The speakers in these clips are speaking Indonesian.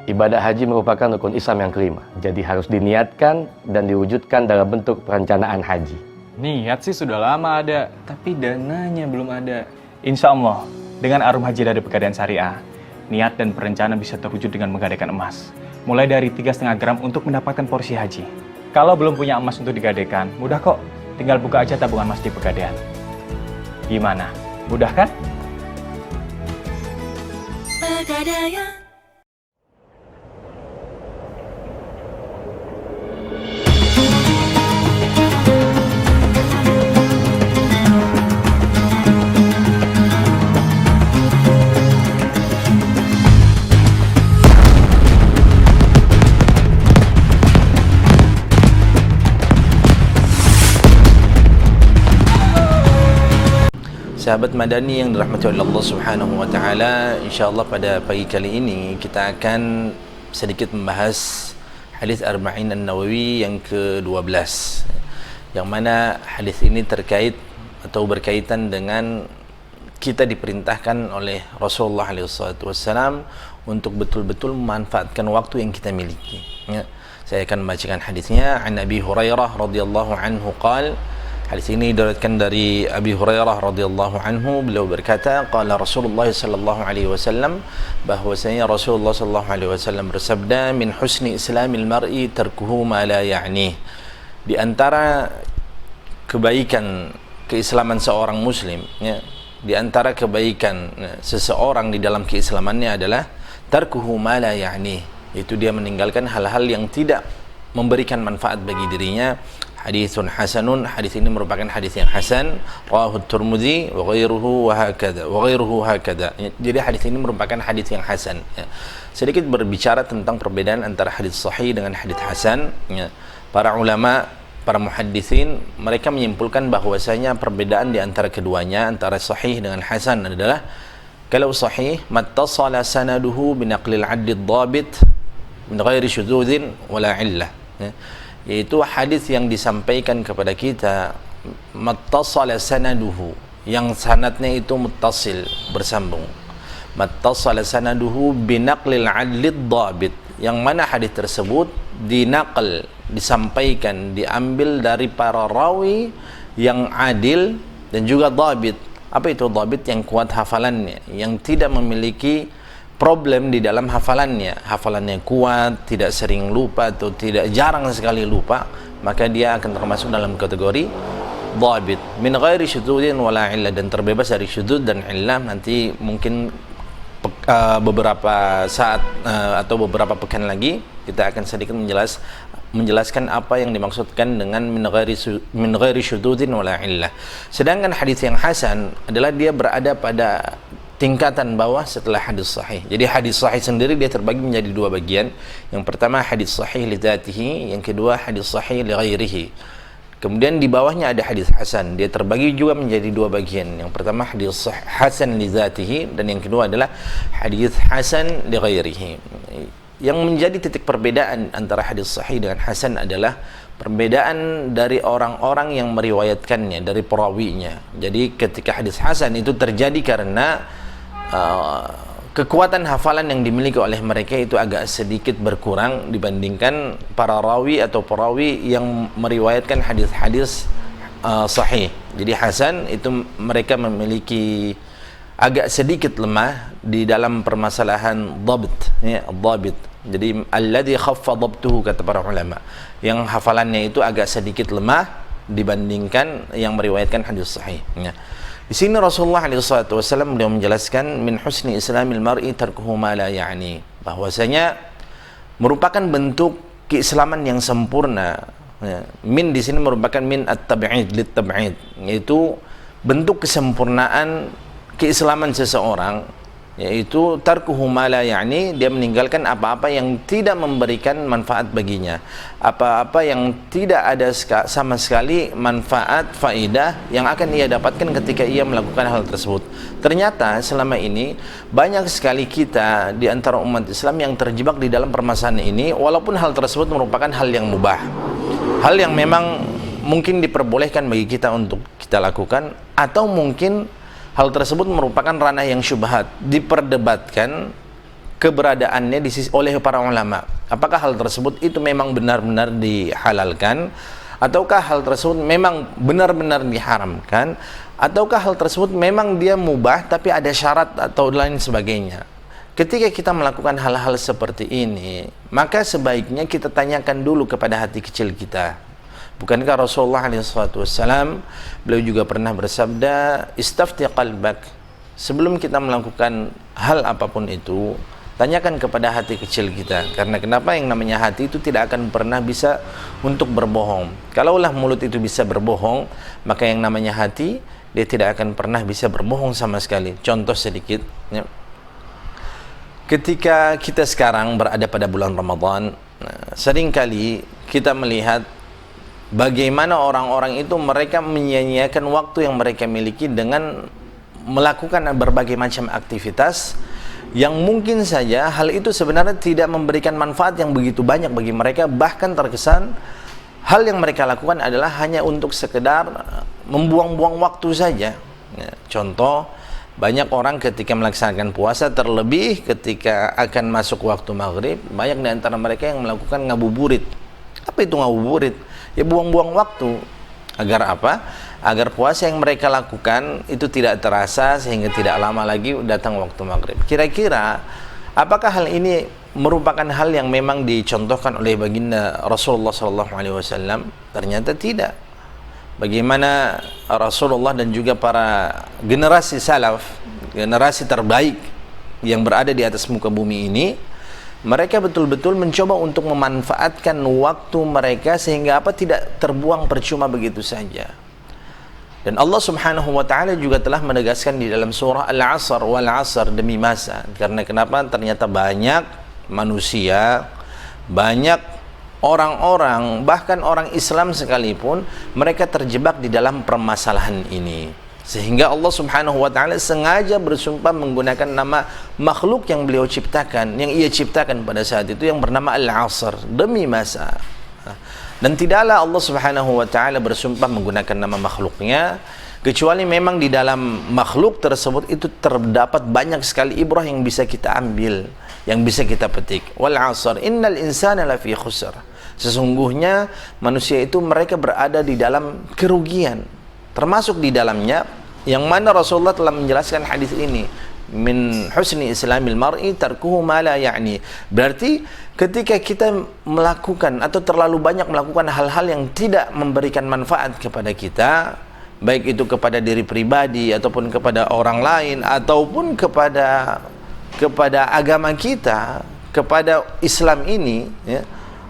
Ibadah haji merupakan rukun Islam yang kelima, jadi harus diniatkan dan diwujudkan dalam bentuk perencanaan haji. Niat sih sudah lama ada, tapi dananya belum ada. Insya Allah, dengan Arum Haji dari Pegadaian Syariah, niat dan perencanaan bisa terwujud dengan menggadaikan emas. Mulai dari 3,5 gram untuk mendapatkan porsi haji. Kalau belum punya emas untuk digadaikan, mudah kok. Tinggal buka aja tabungan emas di Pegadaian. Gimana? Mudah kan? Pegadaian. Sahabat Madani yang dirahmati oleh Allah Subhanahu wa taala, insyaallah pada pagi kali ini kita akan sedikit membahas hadis Arba'in An-Nawawi yang ke-12. Yang mana hadis ini terkait atau berkaitan dengan kita diperintahkan oleh Rasulullah SAW untuk betul-betul memanfaatkan waktu yang kita miliki. Ya. Saya akan membacakan hadisnya. An Abi Hurairah radhiyallahu anhu qala. Hadis ini diriwayatkan dari Abi Hurairah radhiyallahu anhu, beliau berkata, qala Rasulullah sallallahu alaihi wasallam, bahwasanya Rasulullah sallallahu alaihi wasallam bersabda, min husni islamil mar'i tarkuhu ma la ya'ni. Di antara kebaikan keislaman seorang muslim, ya, di antara kebaikan seseorang di dalam keislamannya adalah tarkuhu ma la ya'ni, itu dia meninggalkan hal-hal yang tidak memberikan manfaat bagi dirinya. Haditsun hasanun, hadis ini merupakan hadis yang hasan, rawahu Tirmidzi wa ghairuhu wa hakadha. Jadi hadis ini merupakan hadis yang hasan. Ya. Sedikit berbicara tentang perbedaan antara hadis sahih dengan hadis hasan. Ya. Para ulama, para muhaddisin, mereka menyimpulkan bahwasanya perbedaan di antara keduanya, antara sahih dengan hasan adalah kalau sahih mattasala sanaduhu binaqlil 'adli ad-dhabit min ghairi syudzuzin wala 'illah. Ya. Yaitu hadis yang disampaikan kepada kita mattasala sanaduhu, yang sanadnya itu muttasil, bersambung. Mattasala sanaduhu binaqlil 'adli ad-dhabit, yang mana hadis tersebut dinaqal, disampaikan, diambil dari para rawi yang adil dan juga dhabit. Apa itu dhabit? Yang kuat hafalannya, yang tidak memiliki problem di dalam hafalannya kuat, tidak sering lupa atau tidak jarang sekali lupa, maka dia akan termasuk dalam kategori dhabit min ghairi syudzudin wala illah, dan terbebas dari syudzud dan illah. Nanti mungkin beberapa saat atau beberapa pekan lagi kita akan sedikit menjelaskan apa yang dimaksudkan dengan min ghairi syudzudin wala illah. Sedangkan hadis yang hasan adalah dia berada pada tingkatan bawah setelah hadis sahih. Jadi hadis sahih sendiri dia terbagi menjadi dua bagian. Yang pertama hadis sahih li dzatihi, yang kedua hadis sahih li ghairihi. Kemudian di bawahnya ada hadis hasan. Dia terbagi juga menjadi dua bagian. Yang pertama hadis hasan li dzatihi, dan yang kedua adalah hadis hasan li ghairihi. Yang menjadi titik perbedaan antara hadis sahih dengan hasan adalah perbedaan dari orang-orang yang meriwayatkannya, dari perawinya. Jadi ketika hadis hasan itu terjadi karena kekuatan hafalan yang dimiliki oleh mereka itu agak sedikit berkurang dibandingkan para rawi atau perawi yang meriwayatkan hadis-hadis sahih. Jadi hasan itu mereka memiliki agak sedikit lemah di dalam permasalahan dhabt, ya, dhabt. Jadi alladzi khaffa dhabtuhu, kata para ulama, yang hafalannya itu agak sedikit lemah dibandingkan yang meriwayatkan hadis sahih. Ya. Di sini Rasulullah SAW beliau menjelaskan min husni islamil mar'i tarkuhu ma la ya'ni, bahwasanya merupakan bentuk keislaman yang sempurna. Ya. Min di sini merupakan min at-tab'id lit tab'id, yaitu bentuk kesempurnaan keislaman seseorang, yaitu tarkuhu ma la ya'ni, dia meninggalkan apa-apa yang tidak memberikan manfaat baginya, apa-apa yang tidak ada sama sekali manfaat, faidah yang akan ia dapatkan ketika ia melakukan hal tersebut. Ternyata selama ini banyak sekali kita di antara umat Islam yang terjebak di dalam permasalahan ini, walaupun hal tersebut merupakan hal yang mubah, hal yang memang mungkin diperbolehkan bagi kita untuk kita lakukan, atau mungkin hal tersebut merupakan ranah yang syubhat, diperdebatkan keberadaannya oleh para ulama. Apakah hal tersebut itu memang benar-benar dihalalkan, ataukah hal tersebut memang benar-benar diharamkan, ataukah hal tersebut memang dia mubah tapi ada syarat atau lain sebagainya. Ketika kita melakukan hal-hal seperti ini, maka sebaiknya kita tanyakan dulu kepada hati kecil kita. Bukankah Rasulullah SAW, beliau juga pernah bersabda, istafti qalbak. Sebelum kita melakukan hal apapun itu, tanyakan kepada hati kecil kita. Karena kenapa? Yang namanya hati itu tidak akan pernah bisa untuk berbohong. Kalaulah mulut itu bisa berbohong, maka yang namanya hati, dia tidak akan pernah bisa berbohong sama sekali. Contoh sedikit, ya. Ketika kita sekarang berada pada bulan Ramadan, seringkali kita melihat bagaimana orang-orang itu mereka menyia-nyiakan waktu yang mereka miliki dengan melakukan berbagai macam aktivitas yang mungkin saja hal itu sebenarnya tidak memberikan manfaat yang begitu banyak bagi mereka, bahkan terkesan hal yang mereka lakukan adalah hanya untuk sekedar membuang-buang waktu saja. Contoh, banyak orang ketika melaksanakan puasa, terlebih ketika akan masuk waktu maghrib, banyak di antara mereka yang melakukan ngabuburit. Apa itu ngabuburit? Ya buang-buang waktu. Agar apa? Agar puasa yang mereka lakukan itu tidak terasa sehingga tidak lama lagi datang waktu maghrib. Kira-kira apakah hal ini merupakan hal yang memang dicontohkan oleh baginda Rasulullah SAW? Ternyata tidak. Bagaimana Rasulullah dan juga para generasi salaf, generasi terbaik yang berada di atas muka bumi ini, mereka betul-betul mencoba untuk memanfaatkan waktu mereka sehingga apa, tidak terbuang percuma begitu saja. Dan Allah Subhanahu wa taala juga telah menegaskan di dalam surah Al-'Asr, wal 'asr, demi masa. Karena kenapa? Ternyata banyak manusia, banyak orang-orang, bahkan orang Islam sekalipun, mereka terjebak di dalam permasalahan ini. Sehingga Allah Subhanahu wa taala sengaja bersumpah menggunakan nama makhluk yang beliau ciptakan, yang ia ciptakan pada saat itu, yang bernama Al-'Asr, demi masa. Dan tidaklah Allah Subhanahu wa taala bersumpah menggunakan nama makhluknya kecuali memang di dalam makhluk tersebut itu terdapat banyak sekali ibrah yang bisa kita ambil, yang bisa kita petik. Wal 'asr innal insana lafi khusr. Sesungguhnya manusia itu mereka berada di dalam kerugian. Termasuk di dalamnya yang mana Rasulullah telah menjelaskan hadis ini, min husni islamil mar'i tarkuhu ma la ya'ni. Berarti ketika kita melakukan atau terlalu banyak melakukan hal-hal yang tidak memberikan manfaat kepada kita, baik itu kepada diri pribadi ataupun kepada orang lain ataupun kepada agama kita, kepada Islam ini, ya,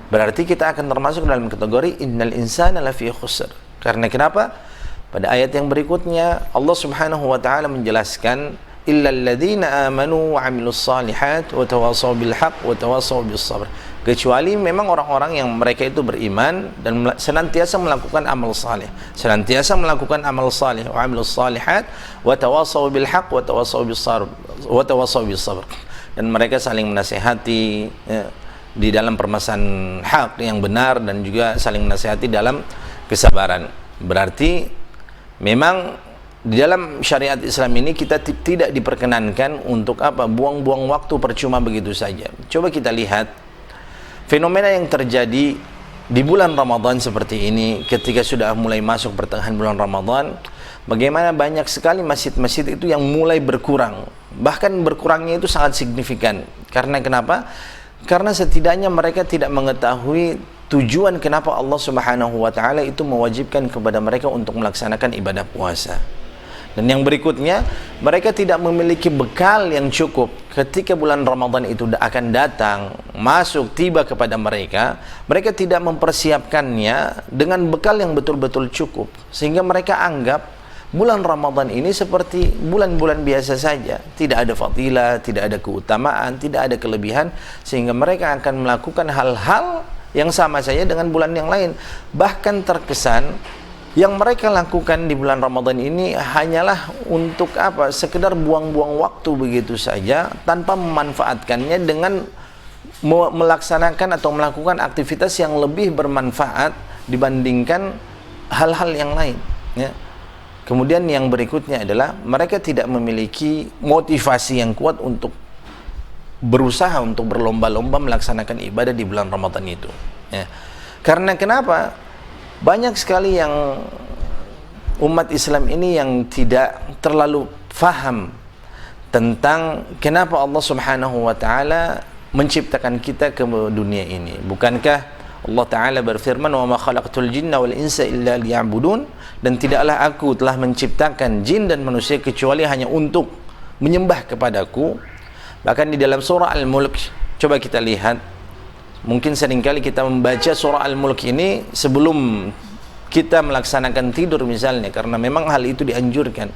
berarti kita akan termasuk dalam kategori innal insana lafi khusr. Karena kenapa? Pada ayat yang berikutnya Allah Subhanahu wa taala menjelaskan illal ladzina amanu wa 'amilus shalihat wa tawassaw bil haqq wa tawassaw bis sabr. Kecuali memang orang-orang yang mereka itu beriman dan senantiasa melakukan amal saleh, senantiasa melakukan amal saleh, wa 'amilus shalihat wa tawassaw bil haqq wa tawassaw bis sabr wa tawassaw bis sabr. Dan mereka saling menasihati, ya, di dalam permasalahan hak yang benar dan juga saling menasihati dalam kesabaran. Berarti memang di dalam syariat Islam ini kita tidak diperkenankan untuk apa? Buang-buang waktu percuma begitu saja. Coba kita lihat fenomena yang terjadi di bulan Ramadan seperti ini, ketika sudah mulai masuk pertengahan bulan Ramadan, bagaimana banyak sekali masjid-masjid itu yang mulai berkurang. Bahkan berkurangnya itu sangat signifikan. Karena kenapa? Karena setidaknya mereka tidak mengetahui tujuan kenapa Allah Subhanahu wa taala itu mewajibkan kepada mereka untuk melaksanakan ibadah puasa. Dan yang berikutnya, mereka tidak memiliki bekal yang cukup ketika bulan Ramadan itu akan datang, masuk, tiba kepada mereka. Mereka tidak mempersiapkannya dengan bekal yang betul-betul cukup, sehingga mereka anggap bulan Ramadan ini seperti bulan-bulan biasa saja, tidak ada fadilah, tidak ada keutamaan, tidak ada kelebihan, sehingga mereka akan melakukan hal-hal yang sama saja dengan bulan yang lain. Bahkan terkesan yang mereka lakukan di bulan Ramadan ini hanyalah untuk apa? Sekedar buang-buang waktu begitu saja, tanpa memanfaatkannya dengan melaksanakan atau melakukan aktivitas yang lebih bermanfaat dibandingkan hal-hal yang lain, ya. Kemudian yang berikutnya adalah mereka tidak memiliki motivasi yang kuat untuk berusaha untuk berlomba-lomba melaksanakan ibadah di bulan Ramadan itu. Ya. Karena kenapa? Banyak sekali yang umat Islam ini yang tidak terlalu faham tentang kenapa Allah Subhanahu wa taala menciptakan kita ke dunia ini. Bukankah Allah Ta'ala berfirman, "Wa ma khalaqtul jinna wal insa illa liya'budun," dan tidaklah aku telah menciptakan jin dan manusia kecuali hanya untuk menyembah kepadaku. Bahkan di dalam surah Al-Mulk, coba kita lihat, mungkin seringkali kita membaca surah Al-Mulk ini sebelum kita melaksanakan tidur misalnya, karena memang hal itu dianjurkan.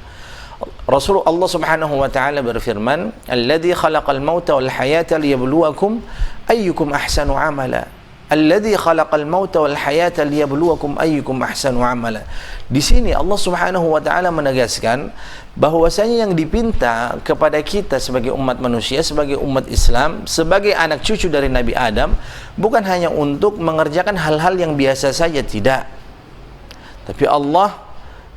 Rasulullah Subhanahu wa taala berfirman, "Alladzi khalaqal mauta wal hayata liyabluwakum ayyukum ahsanu amala." Alladzi khalaqal mauta wal hayata liyabluwakum ayyukum ahsanu amala. Di sini Allah Subhanahu wa taala menegaskan bahwasanya yang dipinta kepada kita sebagai umat manusia, sebagai umat Islam, sebagai anak cucu dari Nabi Adam, bukan hanya untuk mengerjakan hal-hal yang biasa saja, tidak. Tapi Allah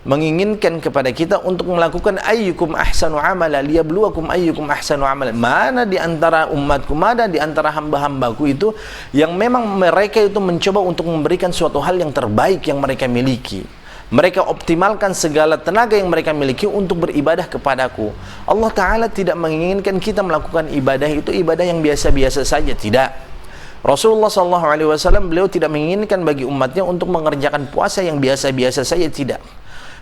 menginginkan kepada kita untuk melakukan ayyukum ahsanu amala liyabluwakum ayyukum ahsanu amala. Mana di antara umatku, mana di antara hamba-hambaku itu yang memang mereka itu mencoba untuk memberikan suatu hal yang terbaik yang mereka miliki. Mereka optimalkan segala tenaga yang mereka miliki untuk beribadah kepadaku. Allah Ta'ala tidak menginginkan kita melakukan ibadah itu ibadah yang biasa-biasa saja, tidak. Rasulullah SAW beliau tidak menginginkan bagi umatnya untuk mengerjakan puasa yang biasa-biasa saja, tidak.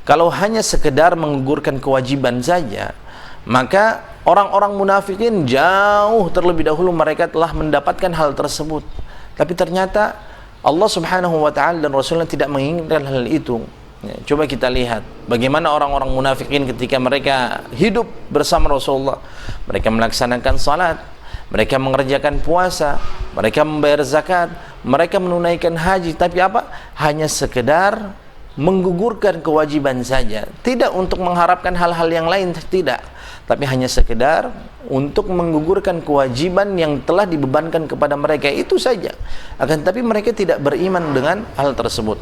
Kalau hanya sekedar menggugurkan kewajiban saja, maka orang-orang munafikin jauh terlebih dahulu mereka telah mendapatkan hal tersebut. Tapi ternyata Allah Subhanahu wa taala dan Rasulnya tidak menginginkan hal itu. Ya, coba kita lihat bagaimana orang-orang munafikin ketika mereka hidup bersama Rasulullah. Mereka melaksanakan salat, mereka mengerjakan puasa, mereka membayar zakat, mereka menunaikan haji, tapi apa? Hanya sekedar menggugurkan kewajiban saja, tidak untuk mengharapkan hal-hal yang lain, tidak, tapi hanya sekedar untuk menggugurkan kewajiban yang telah dibebankan kepada mereka, itu saja. Akan tapi mereka tidak beriman dengan hal tersebut,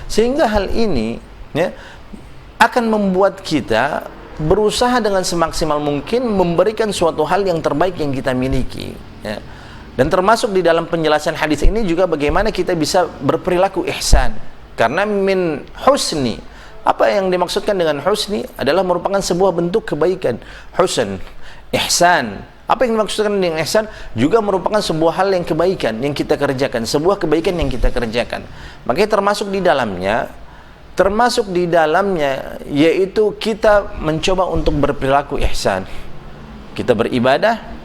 sehingga hal ini ya, akan membuat kita berusaha dengan semaksimal mungkin memberikan suatu hal yang terbaik yang kita miliki ya. Dan termasuk di dalam penjelasan hadis ini juga bagaimana kita bisa berperilaku ihsan. Karena min husni, apa yang dimaksudkan dengan husni adalah merupakan sebuah bentuk kebaikan. Husn, ihsan, apa yang dimaksudkan dengan ihsan juga merupakan sebuah hal yang kebaikan yang kita kerjakan, sebuah kebaikan yang kita kerjakan. Makanya termasuk di dalamnya yaitu kita mencoba untuk berperilaku ihsan. Kita beribadah,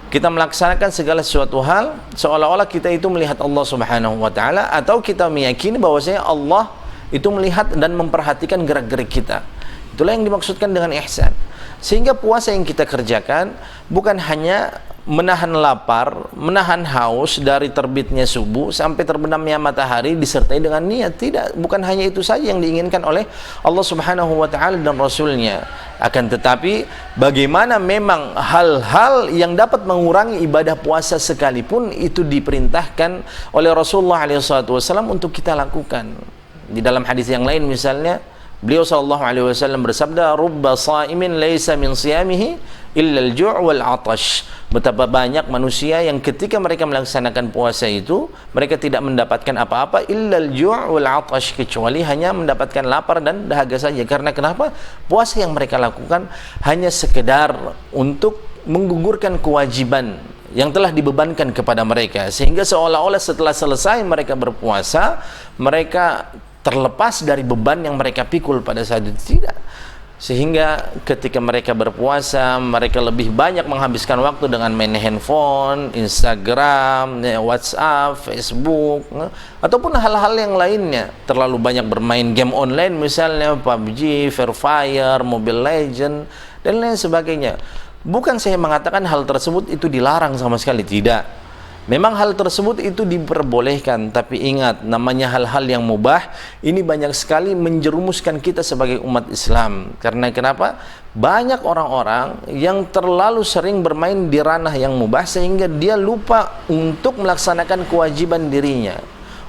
kita melaksanakan segala sesuatu hal seolah-olah kita itu melihat Allah Subhanahu wa taala, atau kita meyakini bahwasanya Allah itu melihat dan memperhatikan gerak-gerik kita. Itulah yang dimaksudkan dengan ihsan. Sehingga puasa yang kita kerjakan bukan hanya menahan lapar, menahan haus dari terbitnya subuh sampai terbenamnya matahari disertai dengan niat, tidak. Bukan hanya itu saja yang diinginkan oleh Allah Subhanahu wa taala dan Rasulnya. Akan tetapi bagaimana memang hal-hal yang dapat mengurangi ibadah puasa sekalipun itu diperintahkan oleh Rasulullah SAW untuk kita lakukan. Di dalam hadis yang lain misalnya, beliau SAW bersabda, "Rubba sha'imin laisa min siyamihi illa al-ju' wal 'atash." Betapa banyak manusia yang ketika mereka melaksanakan puasa itu mereka tidak mendapatkan apa-apa illa al-ju' wal 'atash, kecuali hanya mendapatkan lapar dan dahaga saja. Karena kenapa? Puasa yang mereka lakukan hanya sekedar untuk menggugurkan kewajiban yang telah dibebankan kepada mereka, sehingga seolah-olah setelah selesai mereka berpuasa mereka terlepas dari beban yang mereka pikul pada saat itu, tidak. Sehingga ketika mereka berpuasa mereka lebih banyak menghabiskan waktu dengan main handphone, Instagram, WhatsApp, Facebook, ataupun hal-hal yang lainnya. Terlalu banyak bermain game online misalnya PUBG, Free Fire, Mobile Legend dan lain sebagainya. Bukan saya mengatakan hal tersebut itu dilarang sama sekali, tidak. Memang hal tersebut itu diperbolehkan, tapi ingat, namanya hal-hal yang mubah ini banyak sekali menjerumuskan kita sebagai umat Islam. Karena kenapa? Banyak orang-orang yang terlalu sering bermain di ranah yang mubah sehingga dia lupa untuk melaksanakan kewajiban dirinya,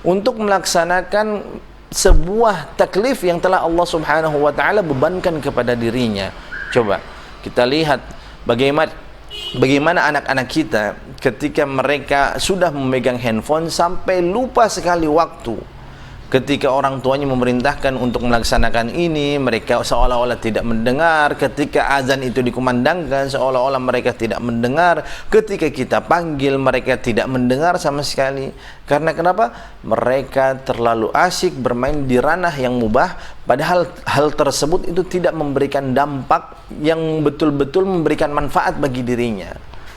untuk melaksanakan sebuah taklif yang telah Allah Subhanahu wa taala bebankan kepada dirinya. Coba kita lihat bagaimana bagaimana anak-anak kita ketika mereka sudah memegang handphone sampai lupa sekali waktu. Ketika orang tuanya memerintahkan untuk melaksanakan ini, mereka seolah-olah tidak mendengar. Ketika azan itu dikumandangkan, seolah-olah mereka tidak mendengar. Ketika kita panggil, mereka tidak mendengar sama sekali. Karena kenapa? Mereka terlalu asyik bermain di ranah yang mubah, padahal hal tersebut itu tidak memberikan dampak yang betul-betul memberikan manfaat bagi dirinya.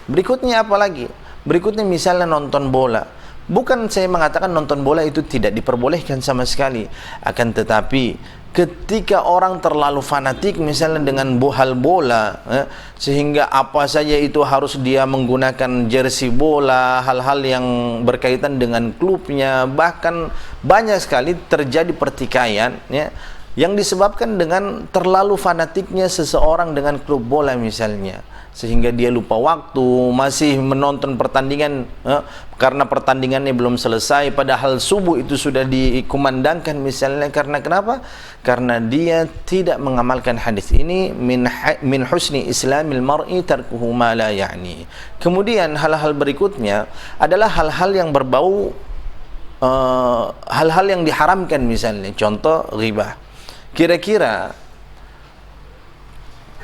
Berikutnya apa lagi? Berikutnya misalnya nonton bola. Bukan saya mengatakan nonton bola itu tidak diperbolehkan sama sekali. Akan tetapi ketika orang terlalu fanatik misalnya dengan hal bola, sehingga apa saja itu harus dia menggunakan jersey bola, hal-hal yang berkaitan dengan klubnya, bahkan banyak sekali terjadi pertikaian, ya, yang disebabkan dengan terlalu fanatiknya seseorang dengan klub bola misalnya, sehingga dia lupa waktu, masih menonton pertandingan karena pertandingannya belum selesai, padahal subuh itu sudah dikumandangkan misalnya. Karena kenapa? Karena dia tidak mengamalkan hadis ini, min husni islamil mar'i tarkuhu ma la ya'ni. Kemudian hal-hal berikutnya adalah hal-hal yang berbau hal-hal yang diharamkan misalnya, contoh ghibah. Kira-kira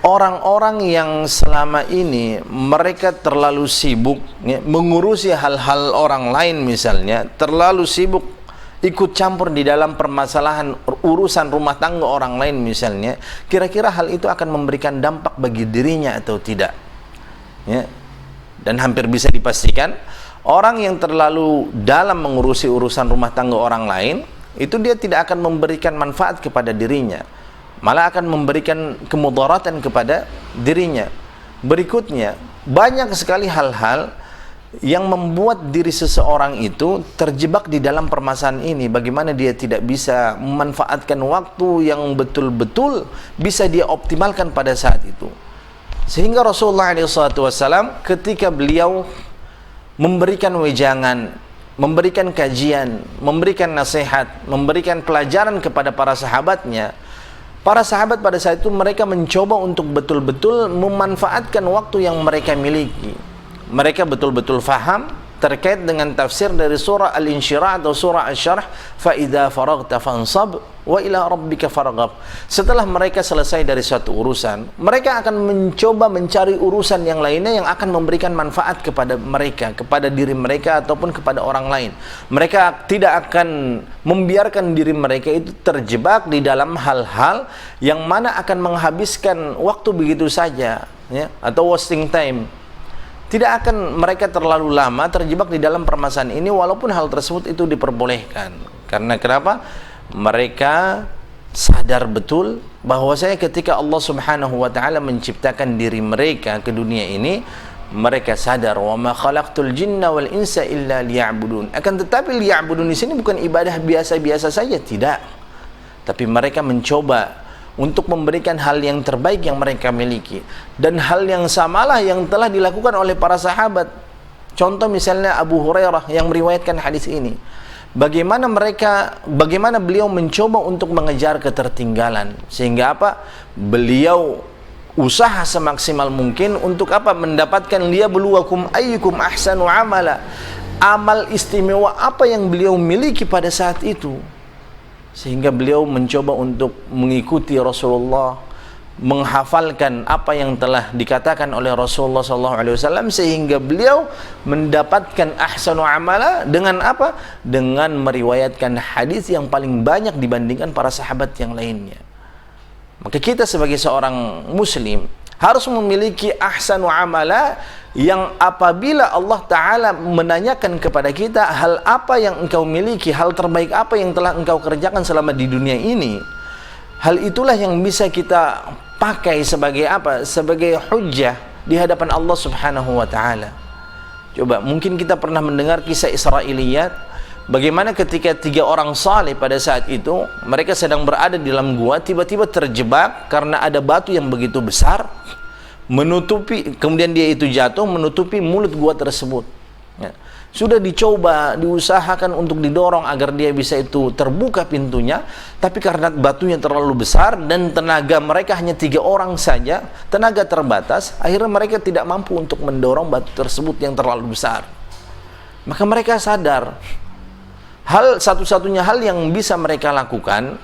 orang-orang yang selama ini mereka terlalu sibuk, ya, mengurusi hal-hal orang lain misalnya, terlalu sibuk ikut campur di dalam permasalahan urusan rumah tangga orang lain misalnya, kira-kira hal itu akan memberikan dampak bagi dirinya atau tidak, ya? Dan hampir bisa dipastikan orang yang terlalu dalam mengurusi urusan rumah tangga orang lain itu dia tidak akan memberikan manfaat kepada dirinya, malah akan memberikan kemudaratan kepada dirinya. Berikutnya, banyak sekali hal-hal yang membuat diri seseorang itu terjebak di dalam permasalahan ini. Bagaimana dia tidak bisa memanfaatkan waktu yang betul-betul bisa dia optimalkan pada saat itu. Sehingga Rasulullah SAW ketika beliau memberikan wejangan, memberikan kajian, memberikan nasihat, memberikan pelajaran kepada para sahabatnya, para sahabat pada saat itu mereka mencoba untuk betul-betul memanfaatkan waktu yang mereka miliki. Mereka betul-betul faham terkait dengan tafsir dari surah Al-Insyirah atau surah Asy-Syarh, fa idza faraghta fansab wa ila rabbika farghab. Setelah mereka selesai dari suatu urusan, mereka akan mencoba mencari urusan yang lainnya yang akan memberikan manfaat kepada mereka, kepada diri mereka ataupun kepada orang lain. Mereka tidak akan membiarkan diri mereka itu terjebak di dalam hal-hal yang mana akan menghabiskan waktu begitu saja, ya, atau wasting time. Tidak akan mereka terlalu lama terjebak di dalam permasalahan ini walaupun hal tersebut itu diperbolehkan. Karena kenapa? Mereka sadar betul bahwasanya ketika Allah Subhanahu wa taala menciptakan diri mereka ke dunia ini, mereka sadar wa ma khalaqtul jinna wal insa illa liya'budun. Akan tetapi liya'budun di sini bukan ibadah biasa-biasa saja, tidak. Tapi mereka mencoba untuk memberikan hal yang terbaik yang mereka miliki. Dan hal yang samalah yang telah dilakukan oleh para sahabat. Contoh misalnya Abu Hurairah yang meriwayatkan hadis ini. Bagaimana beliau mencoba untuk mengejar ketertinggalan. Sehingga apa? Beliau usaha semaksimal mungkin untuk apa? Mendapatkan liyabluwakum ayyukum ahsanu amala. Amal istimewa apa yang beliau miliki pada saat itu. Sehingga beliau mencoba untuk mengikuti Rasulullah, menghafalkan apa yang telah dikatakan oleh Rasulullah SAW, sehingga beliau mendapatkan ahsanu amala dengan apa? Dengan meriwayatkan hadis yang paling banyak dibandingkan para sahabat yang lainnya. Maka kita sebagai seorang muslim harus memiliki ahsanu amala yang apabila Allah Ta'ala menanyakan kepada kita hal apa yang engkau miliki, hal terbaik apa yang telah engkau kerjakan selama di dunia ini, hal itulah yang bisa kita pakai sebagai apa? Sebagai hujjah di hadapan Allah Subhanahu wa Ta'ala. Coba, mungkin kita pernah mendengar kisah Israiliyat, bagaimana ketika 3 orang saleh pada saat itu mereka sedang berada di dalam gua, tiba-tiba terjebak karena ada batu yang begitu besar menutupi, kemudian dia itu jatuh menutupi mulut gua tersebut, ya. Sudah dicoba, diusahakan untuk didorong agar dia bisa itu terbuka pintunya, tapi karena batunya terlalu besar dan tenaga mereka hanya 3 orang saja, tenaga terbatas, akhirnya mereka tidak mampu untuk mendorong batu tersebut yang terlalu besar. Maka mereka sadar, satu-satunya hal yang bisa mereka lakukan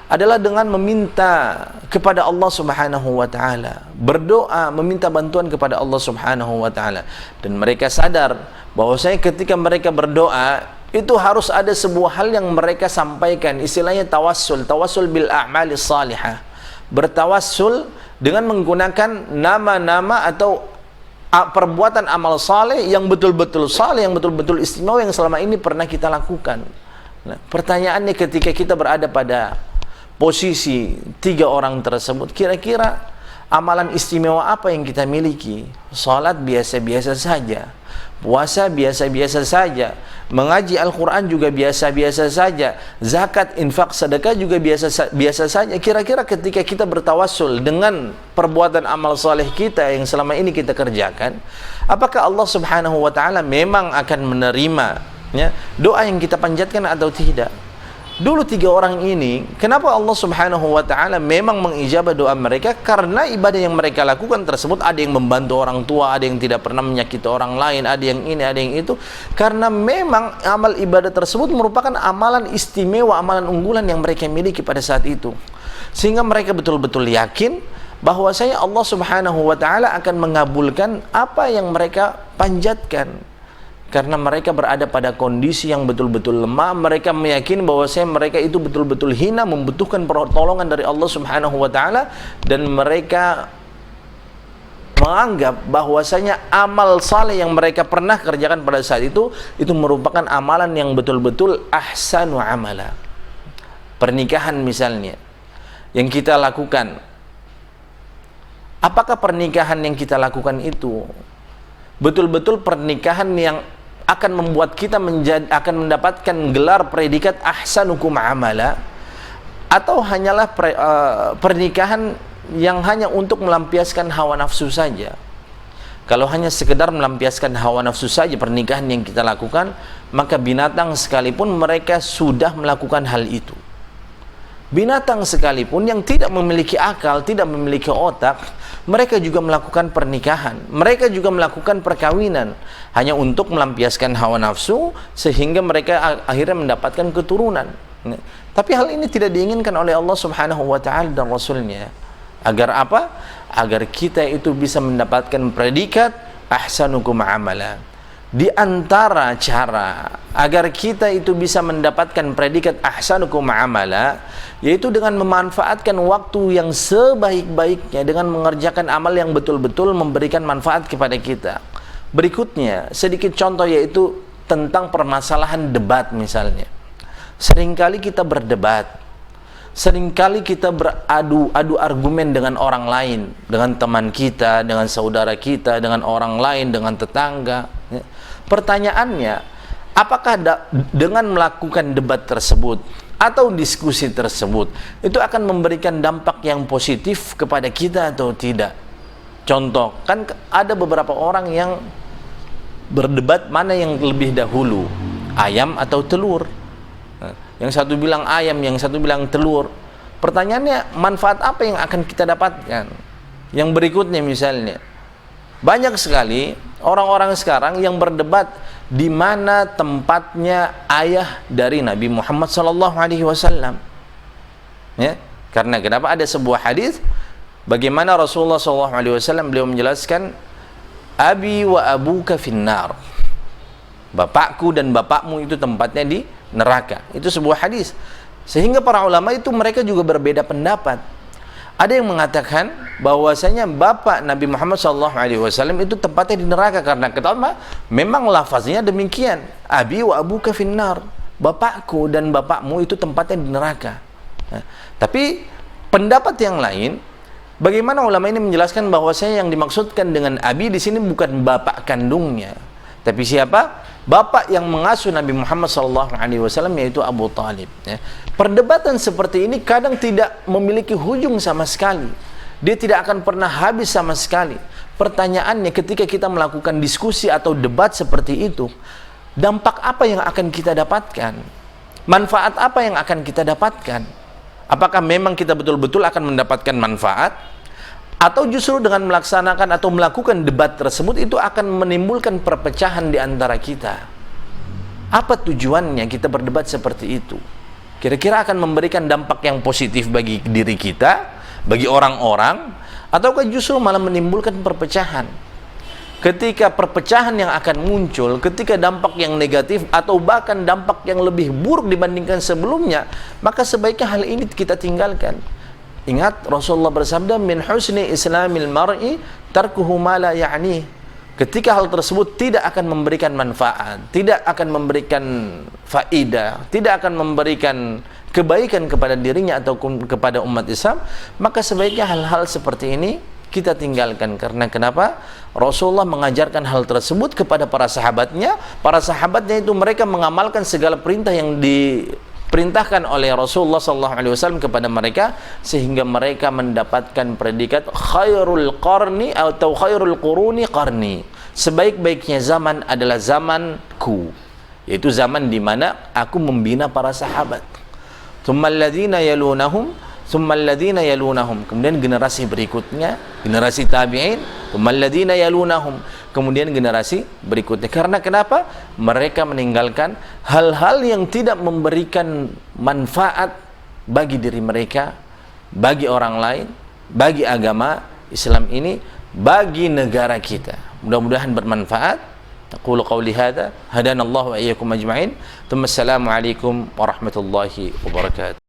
adalah dengan meminta kepada Allah Subhanahu wa taala, berdoa, meminta bantuan kepada Allah Subhanahu wa taala. Dan mereka sadar bahwasanya ketika mereka berdoa itu harus ada sebuah hal yang mereka sampaikan, istilahnya tawassul bil a'malis salihah. Bertawassul dengan menggunakan nama-nama atau perbuatan amal saleh yang betul-betul saleh, yang betul-betul istimewa yang selama ini pernah kita lakukan. Nah, pertanyaannya ketika kita berada pada posisi 3 orang tersebut, kira-kira amalan istimewa apa yang kita miliki? Salat biasa-biasa saja, puasa biasa-biasa saja, mengaji Al-Quran juga biasa-biasa saja, zakat, infak, sedekah juga biasa saja. Kira-kira ketika kita bertawassul dengan perbuatan amal saleh kita yang selama ini kita kerjakan, apakah Allah Subhanahu wa taala memang akan menerima doa yang kita panjatkan atau tidak? Dulu 3 orang ini, kenapa Allah Subhanahu wa taala memang mengijabah doa mereka? Karena ibadah yang mereka lakukan tersebut, ada yang membantu orang tua, ada yang tidak pernah menyakiti orang lain, ada yang ini, ada yang itu. Karena memang amal ibadah tersebut merupakan amalan istimewa, amalan unggulan yang mereka miliki pada saat itu. Sehingga mereka betul-betul yakin bahwasanya Allah Subhanahu wa taala akan mengabulkan apa yang mereka panjatkan. Karena mereka berada pada kondisi yang betul-betul lemah, mereka meyakini bahwasanya mereka itu betul-betul hina, membutuhkan pertolongan dari Allah Subhanahu wa taala, dan mereka menganggap bahwasanya amal saleh yang mereka pernah kerjakan pada saat itu merupakan amalan yang betul-betul ahsanu amala. Pernikahan misalnya yang kita lakukan, apakah pernikahan yang kita lakukan itu betul-betul pernikahan yang akan membuat kita akan mendapatkan gelar predikat ahsanukum amala, atau hanyalah pernikahan yang hanya untuk melampiaskan hawa nafsu saja? Kalau hanya sekedar melampiaskan hawa nafsu saja pernikahan yang kita lakukan, maka binatang sekalipun mereka sudah melakukan hal itu. Binatang sekalipun yang tidak memiliki akal, tidak memiliki otak, mereka juga melakukan pernikahan, mereka juga melakukan perkawinan hanya untuk melampiaskan hawa nafsu sehingga mereka akhirnya mendapatkan keturunan. Tapi hal ini tidak diinginkan oleh Allah Subhanahu wa taala dan Rasulnya. Agar apa? Agar kita itu bisa mendapatkan predikat ahsanukum amala. Di antara cara agar kita itu bisa mendapatkan predikat ahsanukum amala, yaitu dengan memanfaatkan waktu yang sebaik-baiknya dengan mengerjakan amal yang betul-betul memberikan manfaat kepada kita. Berikutnya, sedikit contoh yaitu tentang permasalahan debat misalnya. Seringkali kita berdebat, seringkali kita beradu argumen dengan orang lain, dengan teman kita, dengan saudara kita, dengan orang lain, dengan tetangga. Pertanyaannya, apakah dengan melakukan debat tersebut atau diskusi tersebut itu akan memberikan dampak yang positif kepada kita atau tidak? Contoh, kan ada beberapa orang yang berdebat mana yang lebih dahulu, ayam atau telur. Yang satu bilang ayam, yang satu bilang telur. Pertanyaannya, manfaat apa yang akan kita dapatkan? Yang berikutnya misalnya, banyak sekali orang-orang sekarang yang berdebat di mana tempatnya ayah dari Nabi Muhammad SAW. Ya, karena kenapa? Ada sebuah hadis bagaimana Rasulullah SAW beliau menjelaskan, abi wa abuka finnar, bapakku dan bapakmu itu tempatnya di neraka. Itu sebuah hadis. Sehingga para ulama itu mereka juga berbeda pendapat. Ada yang mengatakan bahwasanya bapak Nabi Muhammad SAW itu tempatnya di neraka karena ketahuan memang lafaznya demikian, abi wa abuka finnar, bapakku dan bapakmu itu tempatnya di neraka. Nah, tapi pendapat yang lain, bagaimana ulama ini menjelaskan bahwasanya yang dimaksudkan dengan abi di sini bukan bapak kandungnya, tapi siapa? Bapak yang mengasuh Nabi Muhammad SAW, yaitu Abu Talib. Ya. Perdebatan seperti ini kadang tidak memiliki hujung sama sekali. Dia tidak akan pernah habis sama sekali. Pertanyaannya, ketika kita melakukan diskusi atau debat seperti itu, dampak apa yang akan kita dapatkan? Manfaat apa yang akan kita dapatkan? Apakah memang kita betul-betul akan mendapatkan manfaat? Atau justru dengan melaksanakan atau melakukan debat tersebut itu akan menimbulkan perpecahan di antara kita? Apa tujuannya kita berdebat seperti itu? Kira-kira akan memberikan dampak yang positif bagi diri kita, bagi orang-orang, ataukah justru malah menimbulkan perpecahan? Ketika perpecahan yang akan muncul, ketika dampak yang negatif atau bahkan dampak yang lebih buruk dibandingkan sebelumnya, maka sebaiknya hal ini kita tinggalkan. Ingat, Rasulullah bersabda, min husni islamil mar'i tarkuhu ma la ya'ni. Ketika hal tersebut tidak akan memberikan manfaat, tidak akan memberikan faidah, tidak akan memberikan kebaikan kepada dirinya atau kepada umat Islam, maka sebaiknya hal-hal seperti ini kita tinggalkan. Karena kenapa? Rasulullah mengajarkan hal tersebut kepada para sahabatnya. Para sahabatnya itu mereka mengamalkan segala perintah yang diperintahkan oleh Rasulullah SAW kepada mereka, sehingga mereka mendapatkan predikat khairul qarni atau khairul quruni qarni. Sebaik-baiknya zaman adalah zamanku, yaitu zaman di mana aku membina para sahabat. Tsummal ladzina yalunahum, tsummal ladzina yalunahum. Kemudian generasi berikutnya, generasi tabi'in, tsummal ladzina yalunahum. Kemudian generasi berikutnya. Karena kenapa? Mereka meninggalkan hal-hal yang tidak memberikan manfaat bagi diri mereka, bagi orang lain, bagi agama Islam ini, bagi negara kita. Mudah-mudahan bermanfaat. Aqulu qawli hadza, hadanallahu wa iyyakum ajma'in. Assalamu alaikum warahmatullahi wabarakatuh.